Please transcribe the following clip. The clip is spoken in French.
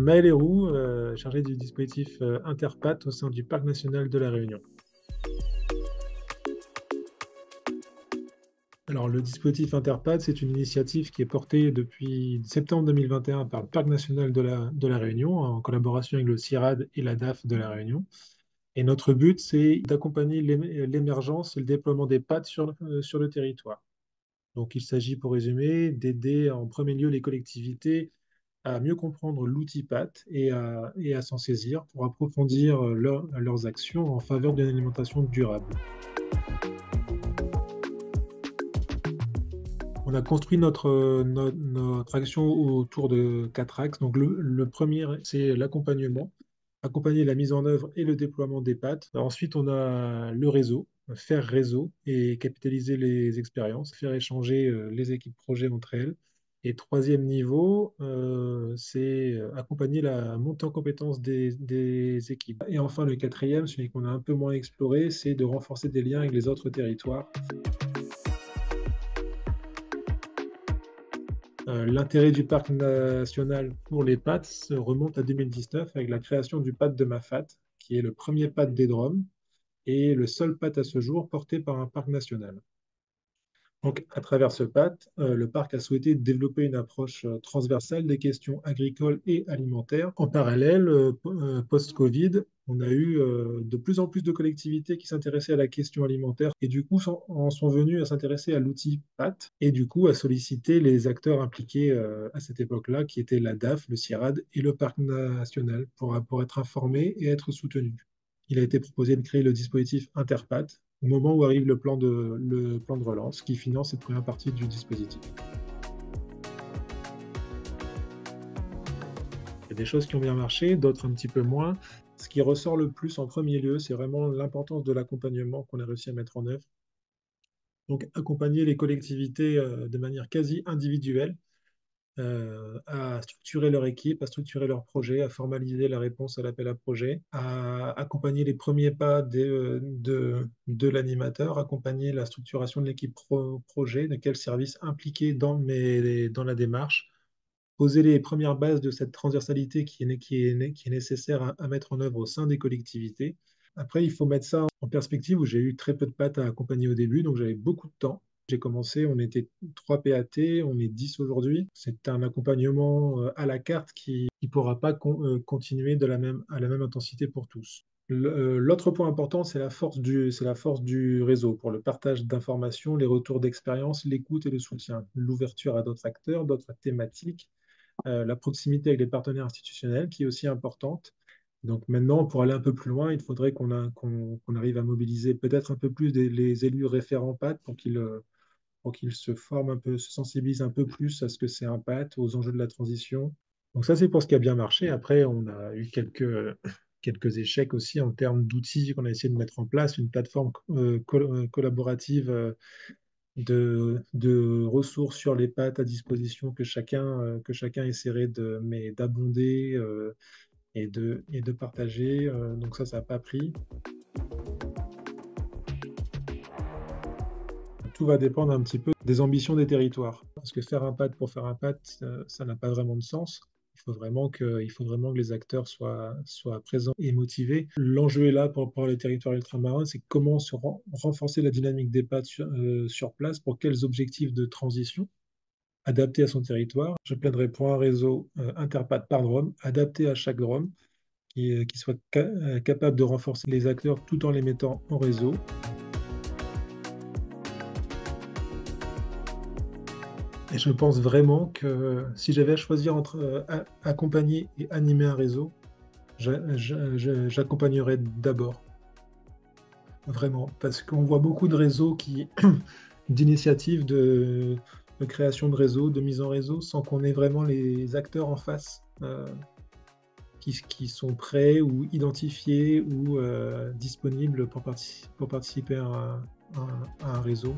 Maël Héroux, chargé du dispositif Interpat au sein du Parc national de La Réunion. Alors, le dispositif Interpat, c'est une initiative qui est portée depuis septembre 2021 par le Parc national de la Réunion, en collaboration avec le CIRAD et la DAF de La Réunion. Et notre but, c'est d'accompagner l'émergence et le déploiement des PAT sur le territoire. Donc, il s'agit, pour résumer, d'aider en premier lieu les collectivités à mieux comprendre l'outil PAT et à s'en saisir pour approfondir leurs actions en faveur d'une alimentation durable. On a construit notre action autour de 4 axes. Donc, le premier, c'est l'accompagnement, accompagner la mise en œuvre et le déploiement des PAT. Ensuite, on a le réseau, faire réseau et capitaliser les expériences, faire échanger les équipes projets entre elles. Et troisième niveau, c'est accompagner la montée en compétences des équipes. Et enfin, le quatrième, celui qu'on a un peu moins exploré, c'est de renforcer des liens avec les autres territoires. L'intérêt du parc national pour les PAT remonte à 2019 avec la création du PAT de Mafat, qui est le premier PAT des Drom et le seul PAT à ce jour porté par un parc national. Donc, à travers ce PAT, le parc a souhaité développer une approche transversale des questions agricoles et alimentaires. En parallèle, post-Covid, on a eu de plus en plus de collectivités qui s'intéressaient à la question alimentaire et du coup en sont venues à s'intéresser à l'outil PAT et du coup à solliciter les acteurs impliqués à cette époque-là, qui étaient la DAF, le CIRAD et le parc national, pour être informés et être soutenus. Il a été proposé de créer le dispositif Interpat au moment où arrive le plan de relance qui finance cette première partie du dispositif. Il y a des choses qui ont bien marché, d'autres un petit peu moins. Ce qui ressort le plus en premier lieu, c'est vraiment l'importance de l'accompagnement qu'on a réussi à mettre en œuvre. Donc, accompagner les collectivités de manière quasi individuelle, à structurer leur équipe, à structurer leur projet, à formaliser la réponse à l'appel à projet, à accompagner les premiers pas de l'animateur, accompagner la structuration de l'équipe projet, de quel service impliqué dans la démarche, poser les premières bases de cette transversalité qui est nécessaire à mettre en œuvre au sein des collectivités. Après, il faut mettre ça en perspective où j'ai eu très peu de pattes à accompagner au début, donc j'avais beaucoup de temps. J'ai commencé, on était 3 PAT, on est 10 aujourd'hui. C'est un accompagnement à la carte qui ne pourra pas continuer à la même intensité pour tous. L'autre point important, c'est la force du réseau pour le partage d'informations, les retours d'expérience, l'écoute et le soutien, l'ouverture à d'autres acteurs, d'autres thématiques, la proximité avec les partenaires institutionnels qui est aussi importante. Donc maintenant, pour aller un peu plus loin, il faudrait qu'on arrive à mobiliser peut-être un peu plus les élus référents PAT pour qu'ils se forment un peu, se sensibilisent un peu plus à ce que c'est un PAT, aux enjeux de la transition. Donc ça, c'est pour ce qui a bien marché. Après, on a eu quelques échecs aussi en termes d'outils qu'on a essayé de mettre en place, une plateforme collaborative de ressources sur les PAT à disposition que chacun essaierait d'abonder et de partager. Donc ça n'a pas pris. Tout va dépendre un petit peu des ambitions des territoires. Parce que faire un PAT pour faire un PAT, ça n'a pas vraiment de sens. Il faut vraiment que les acteurs soient présents et motivés. L'enjeu est là pour les territoires ultramarins, c'est comment renforcer la dynamique des PAT sur place, pour quels objectifs de transition adaptés à son territoire. Je plaiderai pour un réseau Interpat par Drôme, adapté à chaque Drôme, qui soit capable de renforcer les acteurs tout en les mettant en réseau. Et je pense vraiment que si j'avais à choisir entre accompagner et animer un réseau, j'accompagnerais d'abord. Vraiment. Parce qu'on voit beaucoup de réseaux d'initiatives de création de réseaux, de mise en réseau, sans qu'on ait vraiment les acteurs en face qui sont prêts ou identifiés ou disponibles pour participer à un réseau.